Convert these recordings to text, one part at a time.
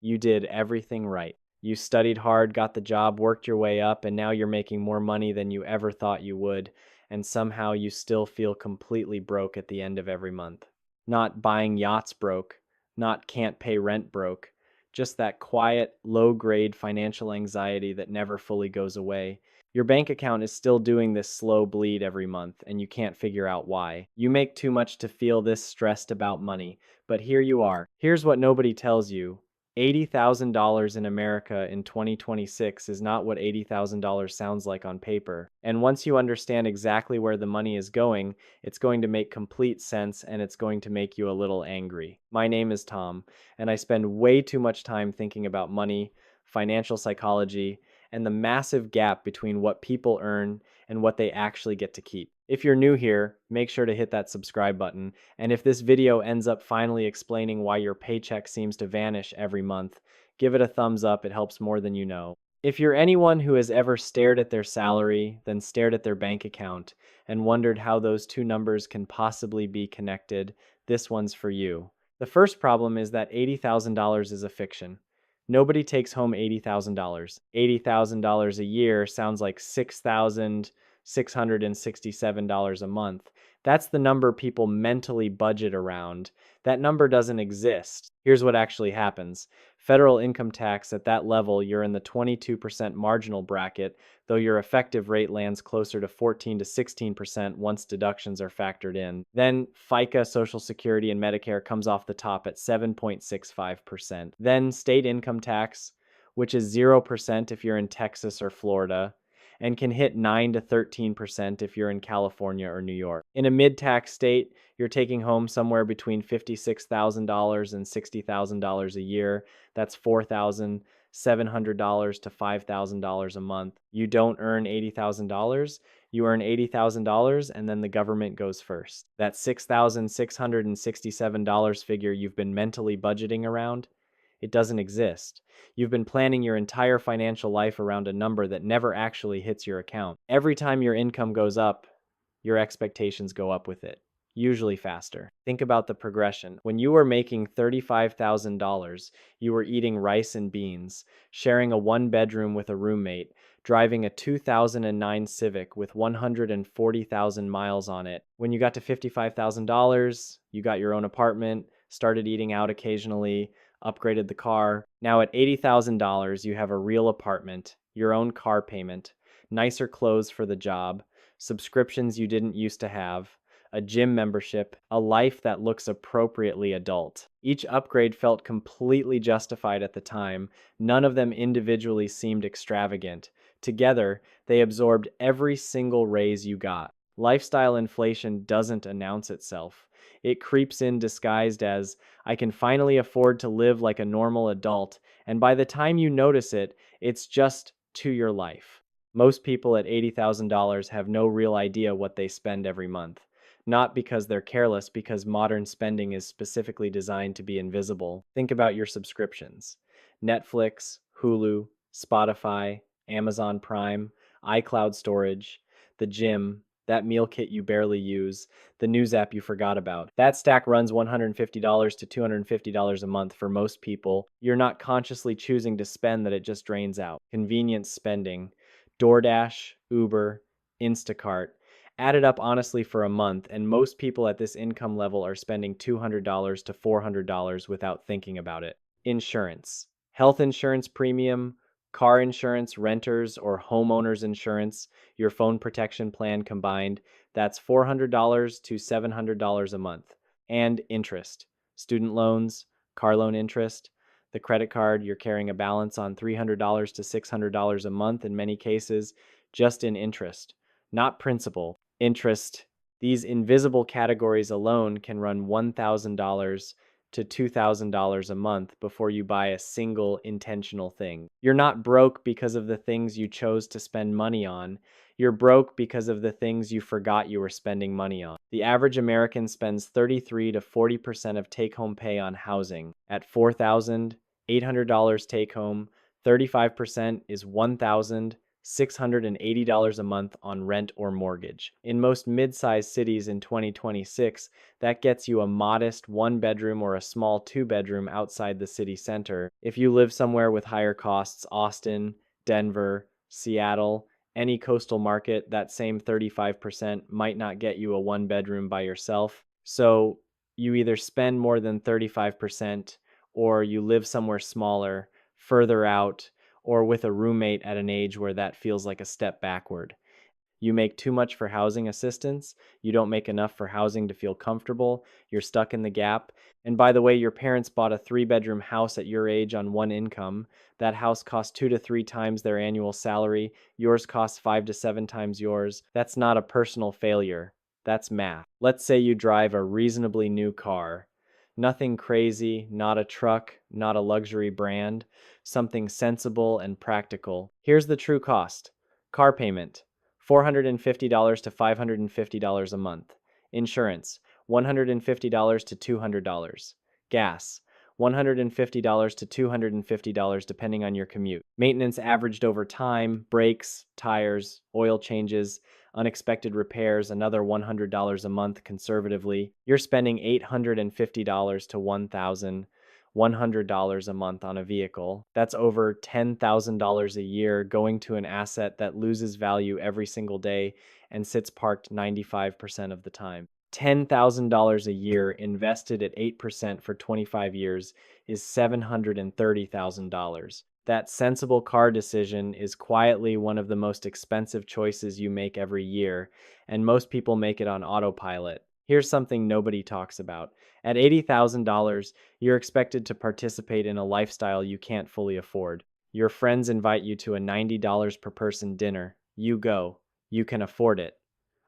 You did everything right. You studied hard, got the job, worked your way up, and now you're making more money than you ever thought you would, and somehow you still feel completely broke at the end of every month. Not buying yachts broke, not can't pay rent broke, just that quiet, low-grade financial anxiety that never fully goes away. Your bank account is still doing this slow bleed every month, and you can't figure out why. You make too much to feel this stressed about money, but here you are. Here's what nobody tells you. $80,000 in America in 2026 is not what $80,000 sounds like on paper. And once you understand exactly where the money is going, it's going to make complete sense and it's going to make you a little angry. My name is Tom, and I spend way too much time thinking about money, financial psychology, and the massive gap between what people earn and what they actually get to keep. If you're new here, make sure to hit that subscribe button. And if this video ends up finally explaining why your paycheck seems to vanish every month, give it a thumbs up. It helps more than you know. If you're anyone who has ever stared at their salary, then stared at their bank account, and wondered how those two numbers can possibly be connected, this one's for you. The first problem is that $80,000 is a fiction. Nobody takes home $80,000. $80,000 a year sounds like $6,667 a month. That's the number people mentally budget around. That number doesn't exist. Here's what actually happens. Federal income tax at that level, you're in the 22% marginal bracket, though your effective rate lands closer to 14 to 16% once deductions are factored in. Then FICA, Social Security, and Medicare comes off the top at 7.65%. Then state income tax, which is 0% if you're in Texas or Florida, and can hit 9 to 13% if you're in California or New York. In a mid-tax state, you're taking home somewhere between $56,000 and $60,000 a year. That's $4,700 to $5,000 a month. You don't earn $80,000, you earn $80,000 and then the government goes first. That $6,667 figure you've been mentally budgeting around, it doesn't exist. You've been planning your entire financial life around a number that never actually hits your account. Every time your income goes up, your expectations go up with it, usually faster. Think about the progression. When you were making $35,000, you were eating rice and beans, sharing a one-bedroom with a roommate, driving a 2009 Civic with 140,000 miles on it. When you got to $55,000, you got your own apartment, started eating out occasionally, upgraded the car. Now at $80,000, you have a real apartment, your own car payment, nicer clothes for the job, subscriptions you didn't used to have, a gym membership, a life that looks appropriately adult. Each upgrade felt completely justified at the time. None of them individually seemed extravagant. Together, they absorbed every single raise you got. Lifestyle inflation doesn't announce itself. It creeps in disguised as, I can finally afford to live like a normal adult, and by the time you notice it, it's just to your life. Most people at $80,000 have no real idea what they spend every month. Not because they're careless, because modern spending is specifically designed to be invisible. Think about your subscriptions. Netflix, Hulu, Spotify, Amazon Prime, iCloud storage, the gym, that meal kit you barely use, the news app you forgot about. That stack runs $150 to $250 a month for most people. You're not consciously choosing to spend that, it just drains out. Convenience spending, DoorDash, Uber, Instacart. Add it up honestly for a month, and most people at this income level are spending $200 to $400 without thinking about it. Insurance. Health insurance premium, car insurance, renters, or homeowners insurance, your phone protection plan combined, that's $400 to $700 a month. And interest, student loans, car loan interest, the credit card, you're carrying a balance on $300 to $600 a month in many cases, just in interest, not principal. Interest, these invisible categories alone can run $1,000 to $2,000 a month before you buy a single intentional thing. You're not broke because of the things you chose to spend money on. You're broke because of the things you forgot you were spending money on. The average American spends 33 to 40% of take-home pay on housing. At $4,800 take-home, 35% is $1,000 $680 a month on rent or mortgage. In most mid-sized cities in 2026, that gets you a modest one-bedroom or a small two-bedroom outside the city center. If you live somewhere with higher costs, Austin, Denver, Seattle, any coastal market, that same 35% might not get you a one-bedroom by yourself. So you either spend more than 35% or you live somewhere smaller, further out, or with a roommate at an age where that feels like a step backward. You make too much for housing assistance, you don't make enough for housing to feel comfortable, you're stuck in the gap. And by the way, your parents bought a three-bedroom house at your age on one income. That house costs 2 to 3 times their annual salary. Yours costs 5 to 7 times yours. That's not a personal failure. That's math. Let's say you drive a reasonably new car. Nothing crazy, not a truck, not a luxury brand, something sensible and practical. Here's the true cost. Car payment, $450 to $550 a month. Insurance, $150 to $200. Gas, $150 to $250 depending on your commute. Maintenance averaged over time, brakes, tires, oil changes, unexpected repairs, another $100 a month conservatively. You're spending $850 to $1,100 a month on a vehicle. That's over $10,000 a year going to an asset that loses value every single day and sits parked 95% of the time. $10,000 a year invested at 8% for 25 years is $730,000. That sensible car decision is quietly one of the most expensive choices you make every year, and most people make it on autopilot. Here's something nobody talks about. At $80,000, you're expected to participate in a lifestyle you can't fully afford. Your friends invite you to a $90 per person dinner. You go. You can afford it.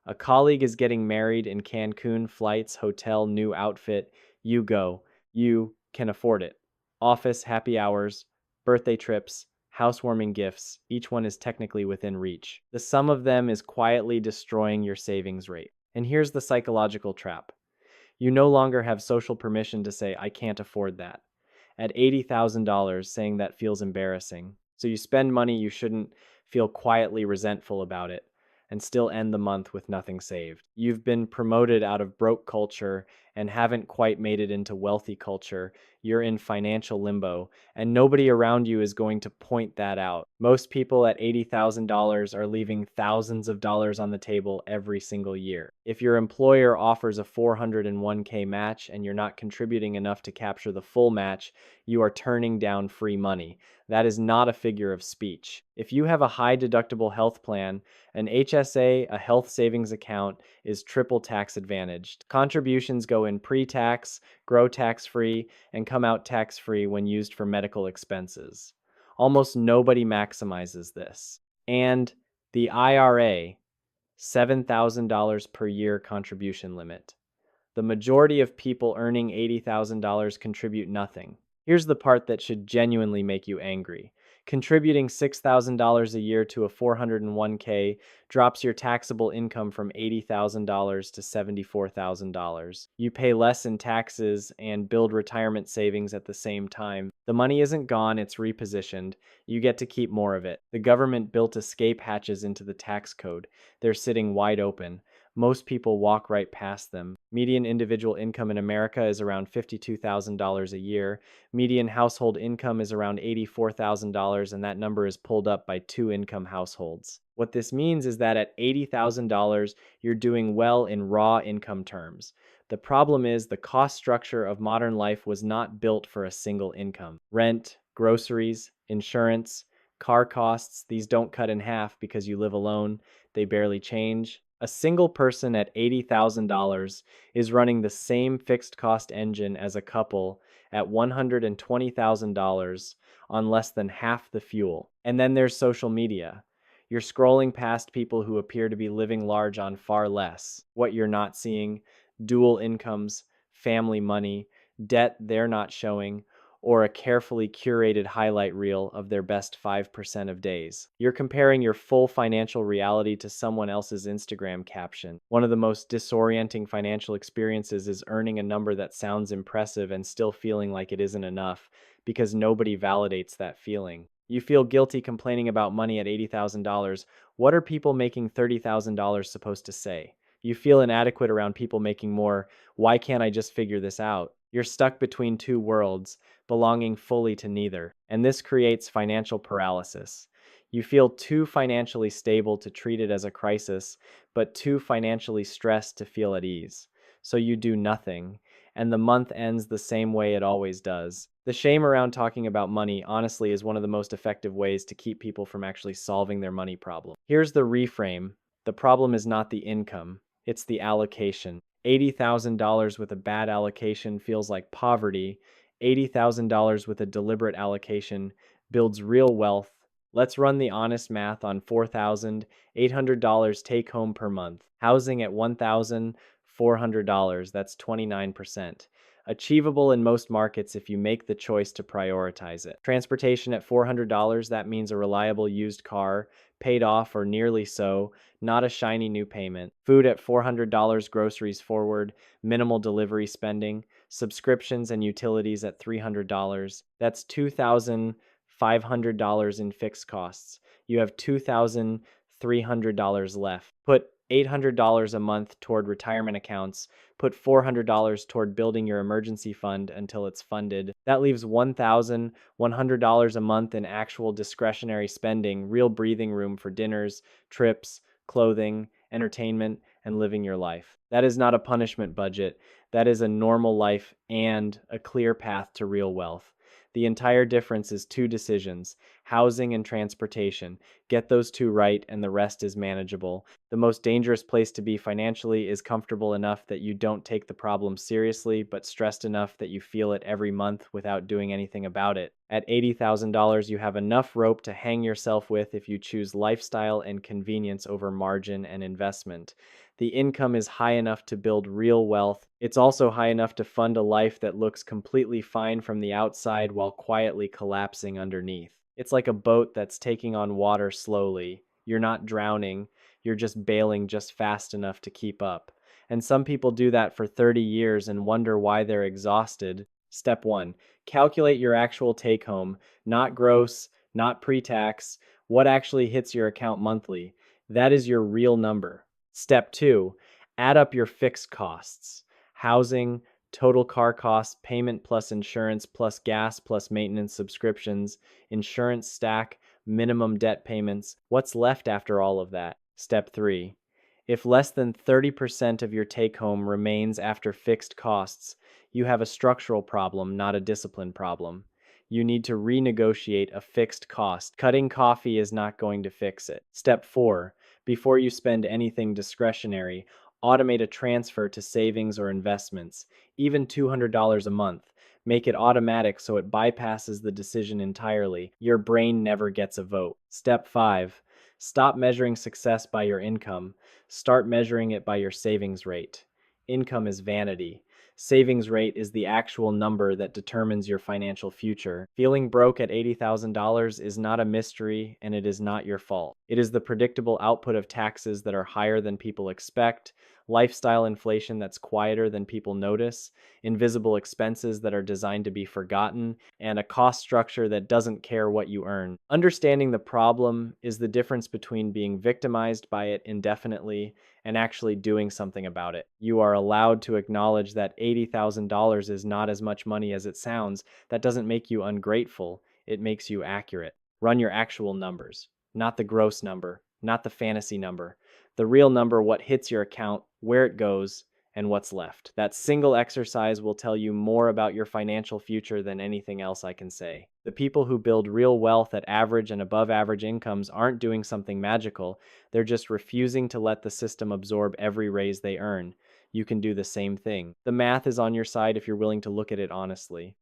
A colleague is getting married in Cancun, flights, hotel, new outfit. You go. You can afford it. Office, happy hours, birthday trips, housewarming gifts, each one is technically within reach. The sum of them is quietly destroying your savings rate. And here's the psychological trap. You no longer have social permission to say, I can't afford that. At $80,000, saying that feels embarrassing. So you spend money you shouldn't, feel quietly resentful about it, and still end the month with nothing saved. You've been promoted out of broke culture and haven't quite made it into wealthy culture. You're in financial limbo, and nobody around you is going to point that out. Most people at $80,000 are leaving thousands of dollars on the table every single year. If your employer offers a 401k match and you're not contributing enough to capture the full match, you are turning down free money. That is not a figure of speech. If you have a high deductible health plan, an HSA, a health savings account, is triple tax advantaged. Contributions go in pre-tax, grow tax-free, and come out tax-free when used for medical expenses. Almost nobody maximizes this. And the IRA, $7,000 per year contribution limit. The majority of people earning $80,000 contribute nothing. Here's the part that should genuinely make you angry. Contributing $6,000 a year to a 401k drops your taxable income from $80,000 to $74,000. You pay less in taxes and build retirement savings at the same time. The money isn't gone, it's repositioned. You get to keep more of it. The government built escape hatches into the tax code. They're sitting wide open. Most people walk right past them. Median individual income in America is around $52,000 a year. Median household income is around $84,000, and that number is pulled up by two-income households. What this means is that at $80,000, you're doing well in raw income terms. The problem is the cost structure of modern life was not built for a single income. Rent, groceries, insurance, car costs, these don't cut in half because you live alone. They barely change. A single person at $80,000 is running the same fixed cost engine as a couple at $120,000 on less than half the fuel. And then there's social media. You're scrolling past people who appear to be living large on far less. What you're not seeing, dual incomes, family money, debt they're not showing, or a carefully curated highlight reel of their best 5% of days. You're comparing your full financial reality to someone else's Instagram caption. One of the most disorienting financial experiences is earning a number that sounds impressive and still feeling like it isn't enough because nobody validates that feeling. You feel guilty complaining about money at $80,000. What are people making $30,000 supposed to say? You feel inadequate around people making more. Why can't I just figure this out? You're stuck between two worlds, belonging fully to neither. And this creates financial paralysis. You feel too financially stable to treat it as a crisis, but too financially stressed to feel at ease. So you do nothing, and the month ends the same way it always does. The shame around talking about money, honestly, is one of the most effective ways to keep people from actually solving their money problem. Here's the reframe: the problem is not the income, it's the allocation. $80,000 with a bad allocation feels like poverty. $80,000 with a deliberate allocation builds real wealth. Let's run the honest math on $4,800 take home per month. Housing at $1,400, that's 29%. Achievable in most markets if you make the choice to prioritize it. Transportation at $400, that means a reliable used car, paid off or nearly so, not a shiny new payment. Food at $400, groceries forward, minimal delivery spending. Subscriptions and utilities at $300, that's $2,500 in fixed costs. You have $2,300 left. Put $800 a month toward retirement accounts. Put $400 toward building your emergency fund until it's funded. That leaves $1,100 a month in actual discretionary spending, real breathing room for dinners, trips, clothing, entertainment, and living your life. That is not a punishment budget. That is a normal life and a clear path to real wealth. The entire difference is two decisions: housing and transportation. Get those two right, and the rest is manageable. The most dangerous place to be financially is comfortable enough that you don't take the problem seriously, but stressed enough that you feel it every month without doing anything about it. At $80,000, you have enough rope to hang yourself with if you choose lifestyle and convenience over margin and investment. The income is high enough to build real wealth. It's also high enough to fund a life that looks completely fine from the outside while quietly collapsing underneath. It's like a boat that's taking on water slowly. You're not drowning, you're just bailing just fast enough to keep up. And some people do that for 30 years and wonder why they're exhausted. Step 1: calculate your actual take home, not gross, not pre tax, what actually hits your account monthly. That is your real number. Step 2: add up your fixed costs: housing, total car costs, payment plus insurance plus gas plus maintenance subscriptions, insurance stack, minimum debt payments. What's left after all of that? Step 3: if less than 30% of your take home remains after fixed costs, you have a structural problem, not a discipline problem. You need to renegotiate a fixed cost. Cutting coffee is not going to fix it. Step 4: before you spend anything discretionary, automate a transfer to savings or investments, even $200 a month. Make it automatic so it bypasses the decision entirely. Your brain never gets a vote. Step 5: stop measuring success by your income. Start measuring it by your savings rate. Income is vanity. Savings rate is the actual number that determines your financial future. Feeling broke at $80,000 is not a mystery, and it is not your fault. It is the predictable output of taxes that are higher than people expect, lifestyle inflation that's quieter than people notice, invisible expenses that are designed to be forgotten, and a cost structure that doesn't care what you earn. Understanding the problem is the difference between being victimized by it indefinitely and actually doing something about it. You are allowed to acknowledge that $80,000 is not as much money as it sounds. That doesn't make you ungrateful, it makes you accurate. Run your actual numbers, not the gross number, not the fantasy number. The real number: what hits your account, where it goes, and what's left. That single exercise will tell you more about your financial future than anything else I can say. The people who build real wealth at average and above average incomes aren't doing something magical. They're just refusing to let the system absorb every raise they earn. You can do the same thing. The math is on your side if you're willing to look at it honestly.